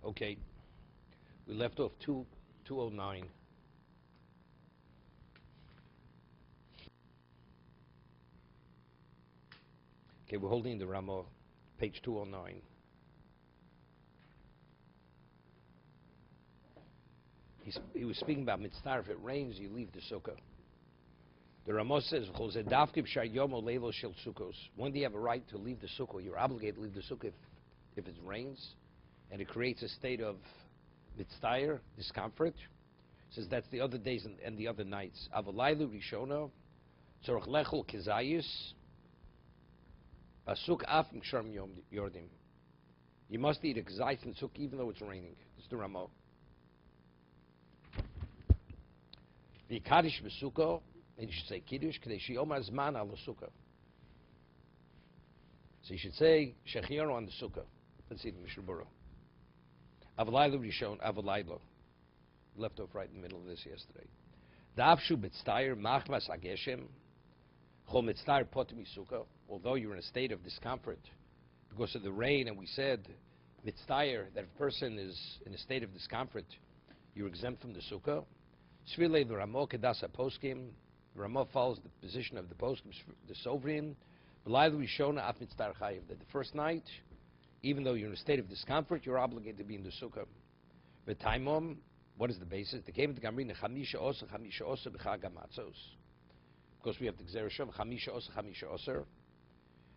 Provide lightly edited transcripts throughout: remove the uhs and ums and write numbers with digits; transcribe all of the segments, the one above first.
Okay, we left off 209. Okay, we're holding the Ramah, page 209. He was speaking about mitzvah. If it rains, you leave the sukkah. The Ramah says, when do you have a right to leave the sukkah? You're obligated to leave the sukkah if it rains, and it creates a state of mitzvah, discomfort. He says that's the other days and the other nights. Avalaylu rishona, tzorach lechol kezayis, asuk af mksharm yordim. You must eat a kezayis and suk even though it's raining. It's the Ramah. The kaddish b'sukkah, and you should say kiddush kadeshi omar zman al sukkah. So you should say shechianu on the sukkah. Let's see the Mishna Berura. Avalaylo rishon avalaylo. Left off right in the middle of this yesterday. Davshu b'tztayer machmas ageshem chol mitztayer potmi sukkah. Although you're in a state of discomfort because of the rain, and we said mitztayer that if a person is in a state of discomfort, you're exempt from the sukkah. Svile the Ramah kedasa poskim. The Ramah follows the position of the poskim, the sovereign. B'laylu rishona af mitztayer chayiv. That the first night, even though you're in a state of discomfort, you're obligated to be in the sukkah. V'taimom, what is the basis? The came to Gamrin chamisha osa b'chag hamatzos. Because we have the gzera shav chamisha osa.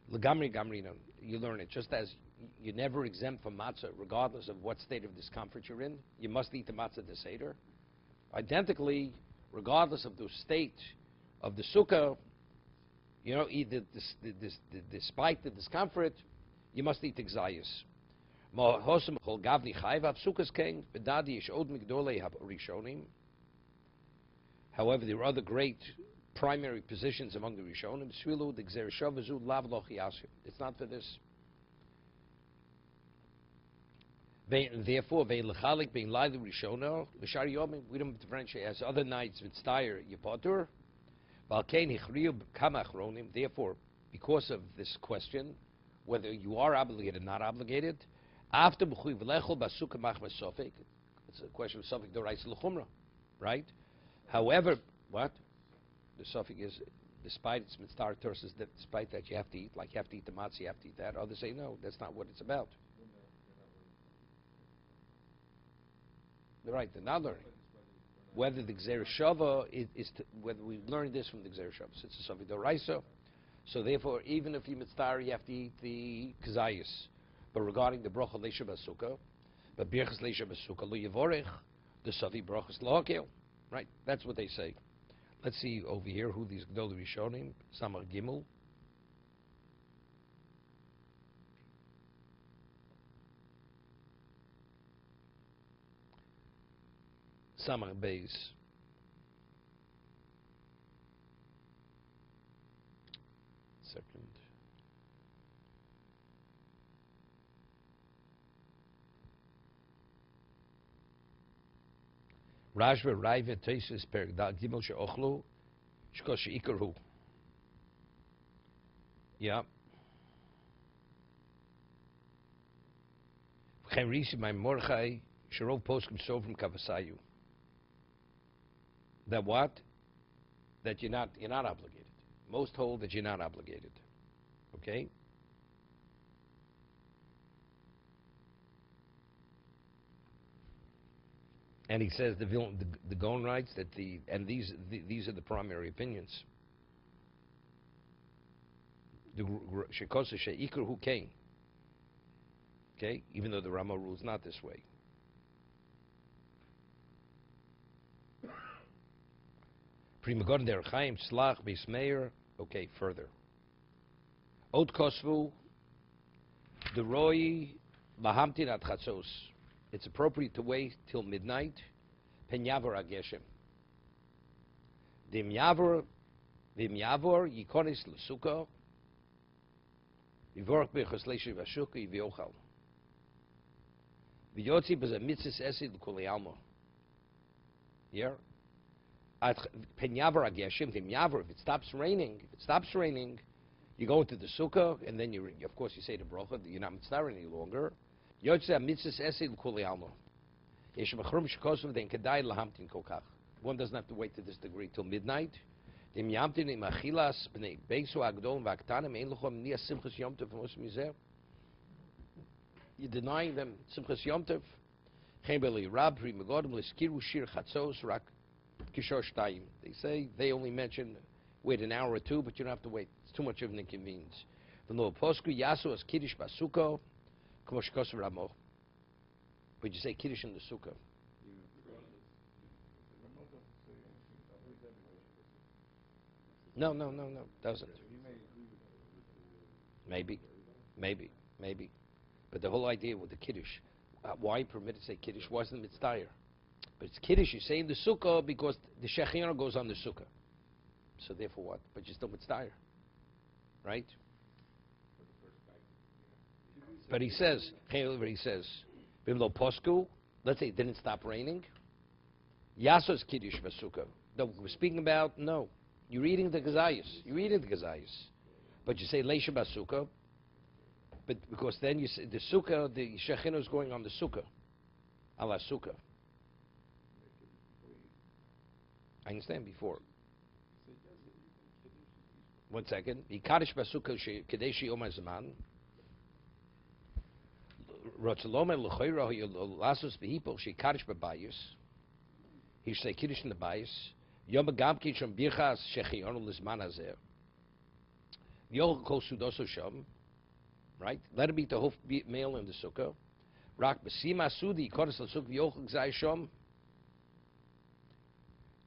L'gamri gamrina. You learn it just as you're never exempt from matzah, regardless of what state of discomfort you're in. You must eat the matzah the seder. Identically, regardless of the state of the sukkah, you know, either despite the discomfort, you must eat the gzayis. However, there are other great primary positions among the Rishonim. It's not for this. Therefore, we don't differentiate as other nights with Steyer Yipotur. Therefore, because of this question, whether you are obligated or not obligated, after it's a question of Sufik Dorais L'chumra, right? However, what? The Sufik is, despite its mitzvah terses, despite that you have to eat, like you have to eat the matzah, you have to eat that. Others say, no, that's not what it's about. They're right, they're not learning. Whether the Gzera Shava whether we learn this from the Gzera Shava. So it's a Sufik Doraisa. So therefore, even if you mitzvah, you have to eat the kazayis. But regarding the bracha leisha basukah, but birchas leisha basukah lo yivorech, the savi brachas lohakel. Right? That's what they say. Let's see over here who these Gdol Rishonim, Samar Gimel. Samar Beis. Second. Rashba Raiva Tesis Per Gimel She'ochlu Shkos She'ikaru. Yeah. V'chein Risi My Mordechai Sherov Poskim Sovrim Kavasayu. That what? That you're not obligated. Most hold that you're not obligated. Okay? And he says the Gaon writes that these are the primary opinions. The Shekosa Sheikar who came. Okay? Even though the Ramah rules not this way. Primagon der Chaim Slach Bismeir. Okay, further. Ot Kosvu the Roy Mahamtin at Chatzos. It's appropriate to wait till midnight. Pen Yavor Ageshem. Vim Yavor Yikonis L'Sukkah. Yivorach Bechos Leishi Vashuka Yiviochal. V'yotzi B'za Mitzis Esid L'Kuli Alma. Here. Pen Yavor Ageshem. Vim Yavor. If it stops raining, you go into the Sukkah, and then of course you say the bracha. You're not mitzvah any longer. Yotze mitzvahs esil kuli almo. Yesh mechrum shkosuv den kedai lahamtin kokach. One doesn't have to wait to this degree till midnight. Dem yamtin im achilas bnei beisu agdol v'aktanim ein lechom niya simchas yom tov mos mizer. You're denying them simchas yom tov. Chen beli rab pri megodim leskiru shir chatzos rak kishor shtayim. They say they only mention wait an hour or two, but you don't have to wait. It's too much of an inconvenience. V'lo posku yasu as kiddush basuko kmo shkosuv ramo. But you say kiddush in the sukkah. No, doesn't. Maybe. But the whole idea with the kiddush, why permitted to say kiddush wasn't mitzdayer. But it's kiddush, you say in the sukkah because the shechiona goes on the sukkah. So therefore what? But you're still mitzdayer. Right? But he says, Bimlo posku, let's say it didn't stop raining. Yasos kiddush v'sukkah. No, we're speaking about, no. You're reading the Gazayas. But you say Leisha Basukkah. But because then you say the Sukkah, the Shechina is going on the Sukkah. Ala Sukkah. I understand before. 1 second. Ikadish Basukkah Kadeshi Omar Zaman. Rotzalome Luchayra Lasus Behipo, she Kadish Babayus. He say Kiddush in the Bayis. Yom Gamki Shom Birchas Shechionu Lizman Hazer. Yol Kol Sudoso Shom. Right? Let it be the whole male in the sukkah. Rak Besima Sudi Kodesh Lasuk Yoch Gzai Shom.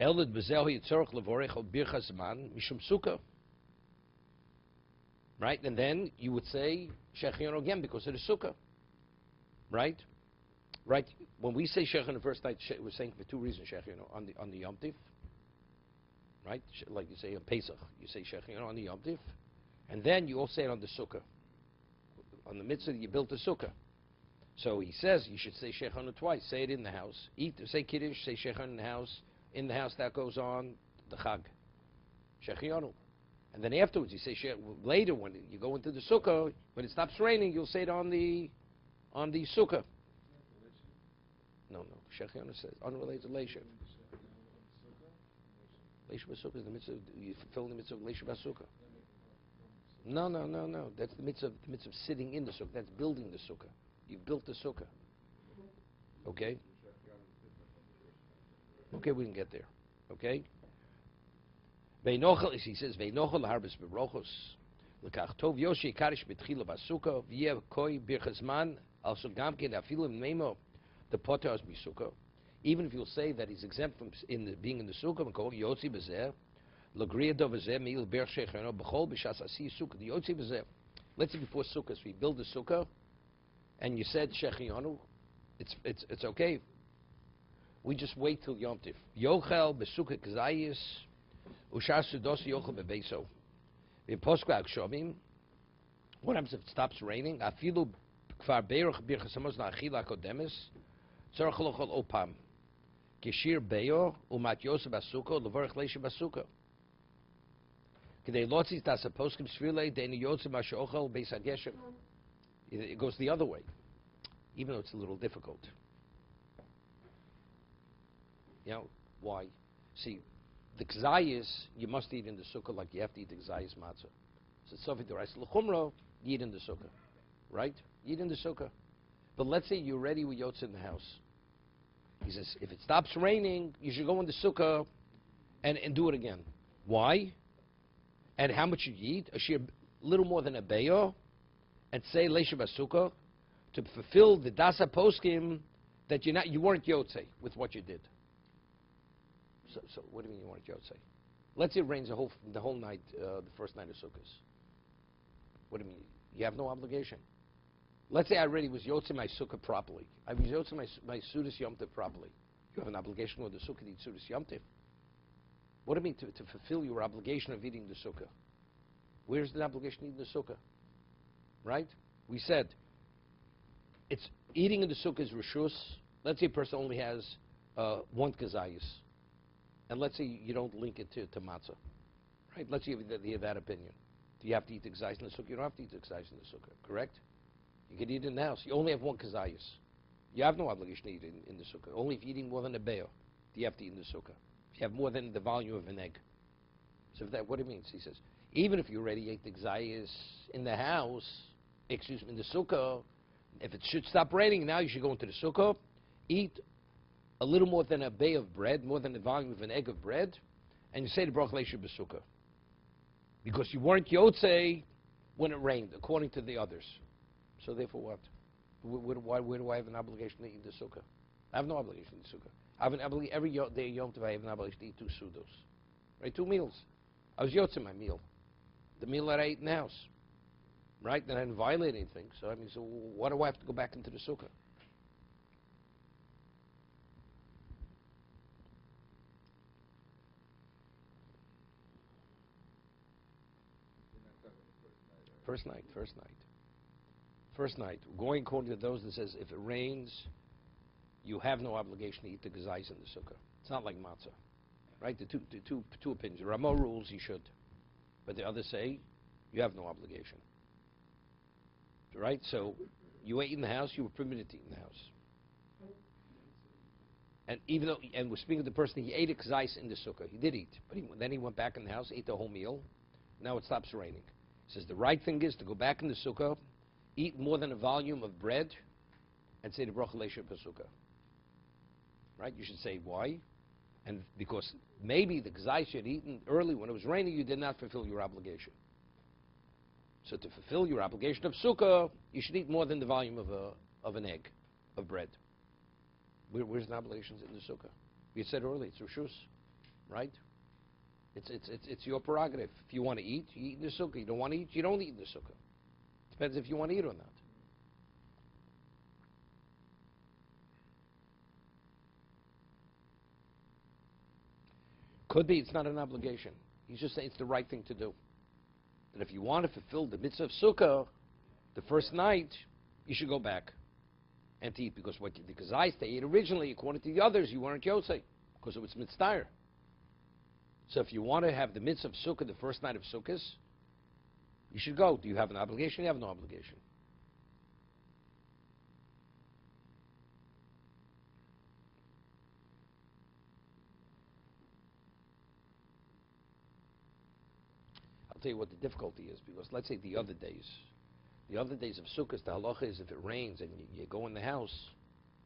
Elad Bezel Yitzorach Levorech Al Birchas Man Mishum Sukkah. Right? And then you would say Shechionu again because of the sukkah. Right? Right? When we say Shechionu the first night, we're saying for two reasons Shechionu on the Yom Tiv. Right? Like you say on Pesach, you say Shechionu on the Yom Tiv, and then you also say it on the Sukkah. On the mitzvah, you built the Sukkah. So he says you should say Shechionu twice. Say it in the house. Say Kiddush, say Shechionu in the house. In the house, that goes on the Chag. Shechionu. And then afterwards, you say later when you go into the Sukkah, when it stops raining, you'll say it on the Sukkah. No. Shechionu says, unrelated to Leisha. Leisha B'Sukkah is the mitzvah, you fulfill the mitzvah of Leisha B'Sukkah. No. That's the mitzvah of sitting in the sukkah. That's building the sukkah. You've built the sukkah. Okay? Okay, we can get there. Okay? Veinochel, he says, Veinochel harbis berochos. Lekach tov yoshi karish betchila b'sukkah, v'yev koi birchazman, also gamkin afilim nemo, the potter as b'sukkah. Even if you'll say that he's exempt from being in the sukkah, and call yotzi b'zeh, l'griya dovazeh me'il ber shecheno b'chol b'shas asi sukkah. The yotzi b'zeh. Let's say before sukkah, so we build the sukkah, and you said shechionu, it's okay. We just wait till Yom Tiv. Yochel b'sukkah k'zayis, ushar sudos yochel b'beiso. V'imposku akshovim. What happens if it stops raining? Afilu kvar beirach birchasamos na'achila kodemes, tzorach lochol opam. Kishir beyo umat yosef basuko levorach leisha basuko. K'dei lotzis das aposkim svilei deini yosef mashochel beis hageshem. It goes the other way, even though it's a little difficult. You know why? See, the kzayis you must eat in the sukkah like you have to eat the kzayis matzah. So sofi derais l'chumro, you eat in the sukkah, right? You eat in the sukkah. But let's say you're ready with yotz in the house. He says, if it stops raining, you should go in the sukkah and do it again. Why? And how much you eat? A little more than a beyo, and say leisha basukkah to fulfill the dasa poskim that you weren't yotze with what you did. So what do you mean you weren't yotze? Let's say it rains the whole night, the first night of Sukkot. What do you mean? You have no obligation. Let's say I already was yotze my sukkah properly. I was yotze my sudas yom tiv properly. You have an obligation with the sukkah to eat sudas yom tiv. What do you mean to fulfill your obligation of eating the sukkah? Where's the obligation of eating the sukkah? Right? We said it's eating in the sukkah is rishus. Let's say a person only has one kazayis, and let's say you don't link it to matzah. Right? Let's say you have that opinion. Do you have to eat the kazayis in the sukkah? You don't have to eat the kazayis in the sukkah. Correct? You can eat in the house. You only have one kazayas. You have no obligation to eat in the sukkah. Only if you're eating more than a be'ah, do you have to eat in the sukkah. If you have more than the volume of an egg. So if that, what it means, he says, even if you already ate the kazayas in the house, excuse me, in the sukkah, if it should stop raining, now you should go into the sukkah, eat a little more than a bay of bread, more than the volume of an egg of bread, and you say the bracha leisha b'sukkah. Because you weren't yotzei when it rained, according to the others. So therefore what? Where do I have an obligation to eat the sukkah? I have no obligation to eat the sukkah. I have an obligation, every day Yom Tov I have an obligation to eat 2 sudos. Right, 2 meals. I was yotzei my meal. The meal that I ate in the house. Right? Then I didn't violate anything. So I mean, so why do I have to go back into the sukkah? First night. Going according to those that says if it rains, you have no obligation to eat the gazais in the sukkah. It's not like matzah. Right? The two opinions. Ramo rules you should. But the others say you have no obligation. Right? So you ate in the house, you were permitted to eat in the house. And even though, and we're speaking to the person, he ate a kazais in the sukkah. He did eat. But then he went back in the house, ate the whole meal. Now it stops raining. He says the right thing is to go back in the sukkah, eat more than a volume of bread, and say the bracha leisha b'sukkah. Right? You should say why. And because maybe the kazais you had eaten early when it was raining, you did not fulfill your obligation. So to fulfill your obligation of sukkah, you should eat more than the volume of an egg, of bread. Where's the obligations in the sukkah? You said earlier, it's rishus, right? It's your prerogative. If you want to eat, you eat in the sukkah. You don't want to eat, you don't eat in the sukkah. Depends if you want to eat or not. Could be it's not an obligation. He's just saying it's the right thing to do. That if you want to fulfill the mitzvah of sukkah, the first night, you should go back and to eat. Because what the kazais they ate originally, according to the others, you weren't yosei. Because it was mitzvah. So if you want to have the mitzvah of sukkah the first night of sukkahs, you should go. Do you have an obligation? You have no obligation. I'll tell you what the difficulty is, because let's say the other days of sukkahs, the halacha is if it rains and you go in the house,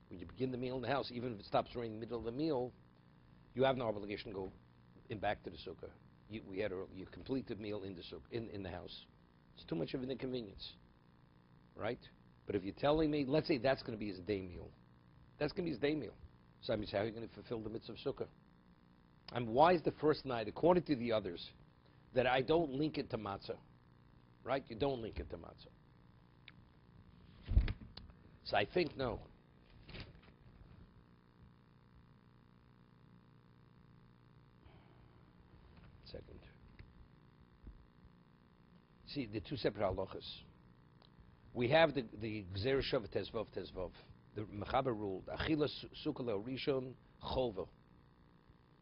when you begin the meal in the house, even if it stops raining in the middle of the meal, you have no obligation to go back to the sukkah. You complete the meal in the sukkah, in the house. It's too much of an inconvenience, right? But if you're telling me, let's say that's going to be his day meal. That's going to be his day meal. So I mean, how are you going to fulfill the mitzvah of sukkah? And why is the first night, according to the others, that I don't link it to matzah? Right? You don't link it to matzah. So I think no. Second. See, the two separate halachas. We have the Gzera Shav Tezvav. The Mechaber ruled, Achila Sukkah Rishon Chovo.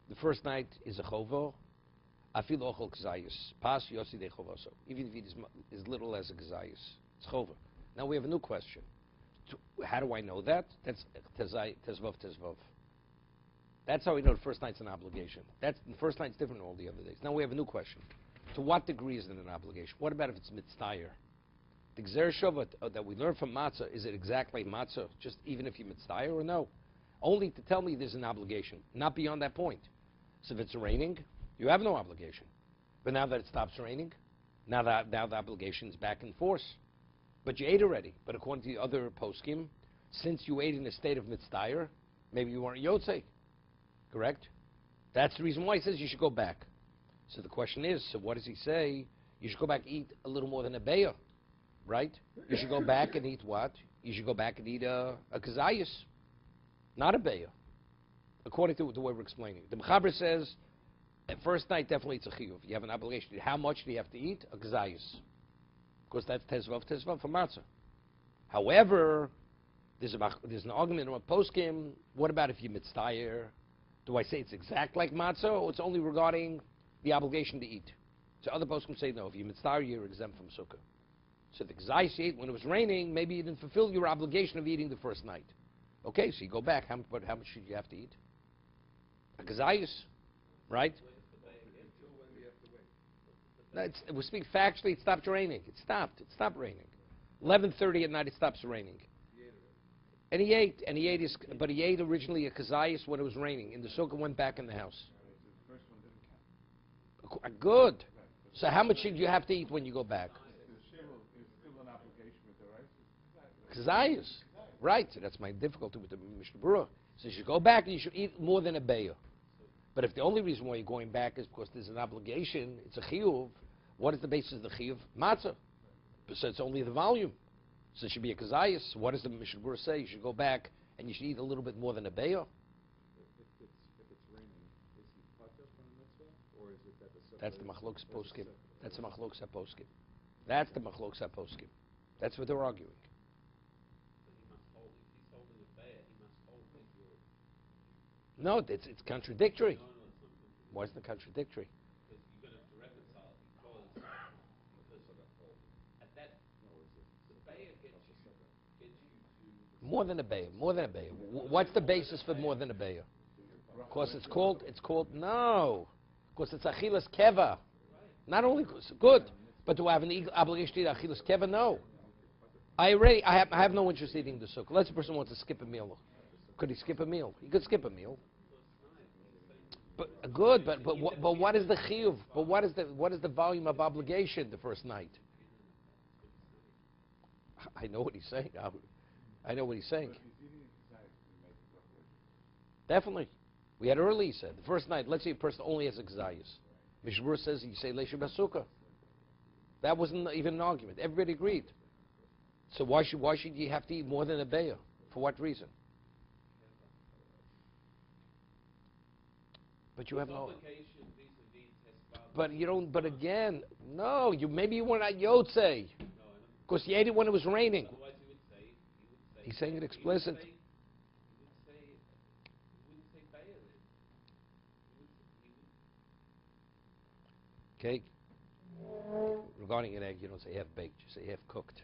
The first night is a Chovo. Afil Ochel Kazayis. Pas Yosi de Chovoso. Even if it is as little as a Kazayis. It's Chovo. Now we have a new question. How do I know that? That's Tezvav. That's how we know the first night's an obligation. The first night's different than all the other days. Now we have a new question. To what degree is it an obligation? What about if it's mitztayer? The Gzer Shovat that we learn from matzah, is it exactly matzah, just even if you mitztayer or no? Only to tell me there's an obligation, not beyond that point. So if it's raining, you have no obligation. But now that it stops raining, now the obligation is back in force. But you ate already. But according to the other poskim, since you ate in a state of mitztayer, maybe you weren't yotzei. Correct? That's the reason why he says you should go back. So the question is, so what does he say? You should go back and eat a little more than a beya, right? You should go back and eat what? You should go back and eat a kazayas, not a beya, according to the way we're explaining it. The Mechaber says, at first night, definitely it's a chiyuv. You have an obligation. How much do you have to eat? A kazayas. Because that's tezvav for matzah. However, there's an argument on poskim. What about if you mitztayer? Do I say it's exact like matzah, or it's only regarding the obligation to eat? So other poskim say no. If you mitztayer, you're exempt from sukkah. So the Gzayis you ate when it was raining, maybe you didn't fulfill your obligation of eating the first night. Okay, so you go back. How much should you have to eat? A Gzayis, right? No, we're speaking factually. It stopped raining. It stopped. It stopped raining. 11:30 at night, it stops raining. And he ate, but he ate originally a kazayas when it was raining. And the sukkah went back in the house. Good. So how much should you have to eat when you go back? Kazayas. Right. So that's my difficulty with the Mishna Berura. So you should go back and you should eat more than a bayah. But if the only reason why you're going back is because there's an obligation, it's a chiyuv, what is the basis of the chiyuv? Matzah. So it's only the volume. So it should be a kazayas. What does the Mishna Berura say? You should go back and you should eat a little bit more than a bayah. If it's raining, is he patur from the mitzvah, or is it that the That's the machlokes poskim. That's the machlokes poskim. That's the machlokes poskim. That's what they're arguing. No, it's contradictory. Why is it contradictory? Because you're going to reconcile it because at that the bayah gets you to More than a bayah. More than a bayah. What's the basis for more than a bayah? Of course, it's called no. Of course, it's achilas keva. Not only good, but do I have an obligation to eat achilas keva? No. I have no interest in eating the sukkah. Let's say a person wants to skip a meal. Could he skip a meal? He could skip a meal. But good, but what is the chiyuv? But what is the volume of obligation the first night? I know what he's saying. I know what he's saying. Definitely. We had early, he said. The first night, let's say a person only has a gzayis. Mishna Berura says you say leisha basukah. That wasn't even an argument. Everybody agreed. So why should you have to eat more than a bayah? For what reason? But you have no. But you don't. But again, no. Maybe you were not yotzei, because you ate it when it was raining. He's saying it explicit. Okay. Regarding an egg, you don't say half baked. You say half cooked.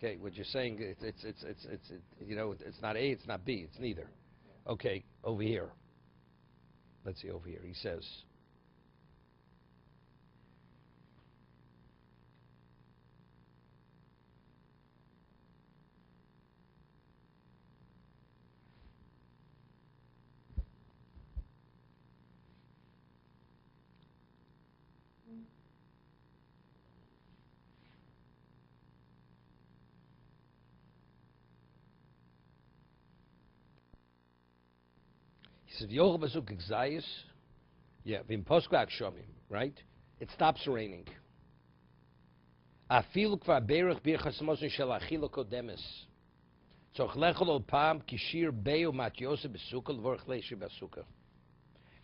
Okay. What you're saying, it's not A, it's not B, it's neither. Okay. Over here. Let's see over here. He says, V'yochel basuk gzayis. Yeah, v'im posku akshomim, right? It stops raining. Afilu kvar berach birchas mosin shel achila kodemes. Tzorch lechol ol pam kishir beu mat yosef besukah l'vorch leishi basukah.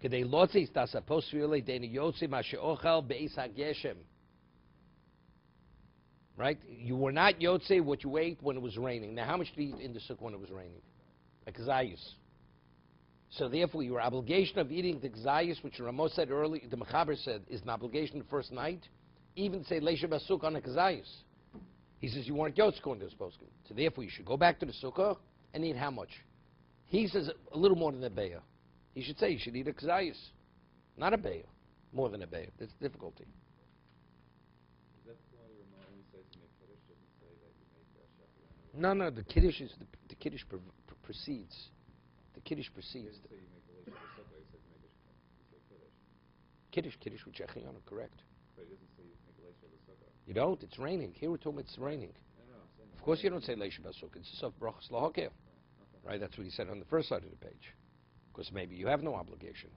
Kedei lotzi is das apostle deini yotzi ma she'ochal be'is hageshem. Right? You were not yotze what you ate when it was raining. Now, how much did you eat in the sukkah when it was raining? Like gzayis. So therefore, your obligation of eating the gzayis, which Ramos said earlier, the Mechaber said, is an obligation the first night, even say leisha basuk on a gzayis. He says you weren't yotz going to the poskim. So therefore, you should go back to the sukkah and eat how much? He says a little more than a bayah. He should say you should eat a gzayis, not a bayah, more than a bayah. That's the difficulty. Is that why Ramah only says you make kiddush, doesn't say that you make No, the kiddush is the kiddush precedes. The kiddush precedes. Say you make the leisha basukah, he says you say Kiddush with Shechianu, correct. But he doesn't say you make leisha basukah. You don't. It's raining. Here we're talking it's raining. No, Of course you don't say leisha basukah. It's sof brachas lahokeh. Right? That's what he said on the first side of the page. Because maybe you have no obligation.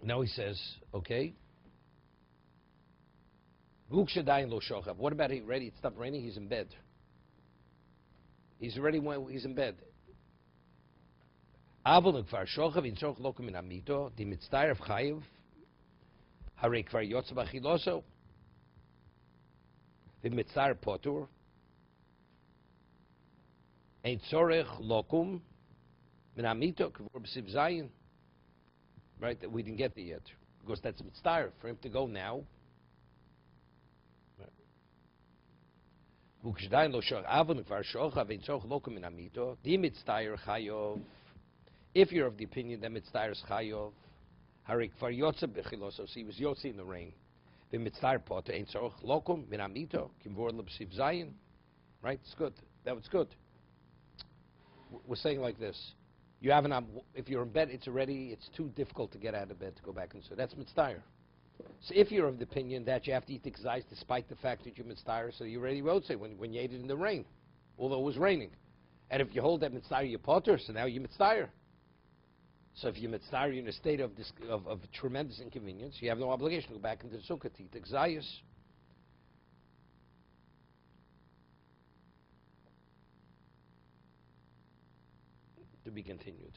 Now he says, okay. What about he ready? It stopped raining. He's in bed. He's in bed. Avol kvar shochav in tzorch lokum in amito di mitztayr of chayiv harei kvar yotz b'chiloso v'mitztayr potur ein tzorech lokum min amito kvar b'siv zayin. Right, that we didn't get there yet because that's mitztayr for him to go now. Ukshdain lo shoch avon kvar shocha vein tzorch lokum min amito. Di mitzdayer chayov. If you're of the opinion that mitzdayer is chayov, harik kvar yotze bechilosos. He was yotze in the rain. The mitzdayer pote ein tzorch lokum min amito. Kimvor lebsiv zayin. Right? It's good. That was good. We're saying like this. You have if you're in bed, it's too difficult to get out of bed to go back and sit. That's mitzdayer. So if you're of the opinion that you have to eat the kzayis despite the fact that you're mitzdayer, so you already wrote say when you ate it in the rain, although it was raining. And if you hold that mitzdayer, you're potter, so now you're mitzdayer. So if you're mitzdayer, you're in a state of tremendous inconvenience, you have no obligation to go back into the sukkah to eat the kzayis. To be continued.